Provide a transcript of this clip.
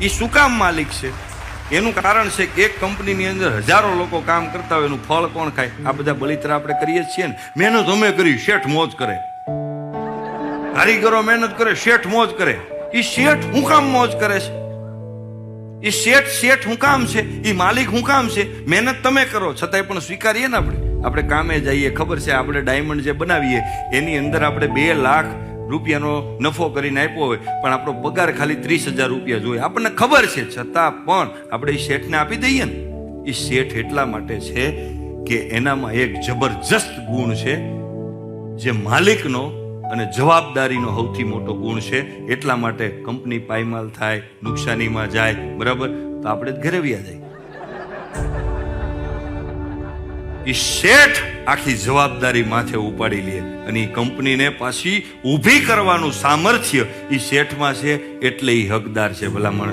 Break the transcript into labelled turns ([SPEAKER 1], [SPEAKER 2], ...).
[SPEAKER 1] એ શું કામ માલિક છે? એનું કારણ છે કે એક કંપનીની અંદર હજારો લોકો કામ કરતા હોય, એનું ફળ કોણ ખાય? આ બધા બળિતરા આપણે કરીએ છીએ ને. મહેનત અમે કરી, શેઠ મોજ કરે. કારીગરો મહેનત કરે, શેઠ મોજ કરે. એ શેઠ હું કામ મોજ કરે છે? એ શેઠ હું કામ છે? એ માલિક હું કામ છે? મહેનત તમે કરો છતાંય પણ સ્વીકારીએ ને. આપણે કામે જઈએ, ખબર છે આપણે ડાયમંડ જે બનાવીએ એની અંદર આપણે 2 લાખ રૂપિયાનો નફો કરીને આપ્યો હોય, પણ આપણો પગાર ખાલી 30,000 રૂપિયા જોઈએ. આપણને ખબર છે, છતાં પણ આપણે એ શેઠને આપી દઈએ ને. એ શેઠ એટલા માટે છે કે એનામાં એક જબરજસ્ત ગુણ છે, જે માલિકનો અને જવાબદારીનો સૌથી મોટો ગુણ છે. એટલા માટે કંપની પાયમાલ થાય, નુકસાનીમાં જાય, બરાબર, તો આપણે ઘરે વ્યા જાય. એ શેઠ આખી જવાબદારી માથે ઉપાડી લે અને એ કંપનીને પાછી ઊભી કરવાનું સામર્થ્ય એ શેઠમાં છે, એટલે એ હકદાર છે. ભલા માણસ.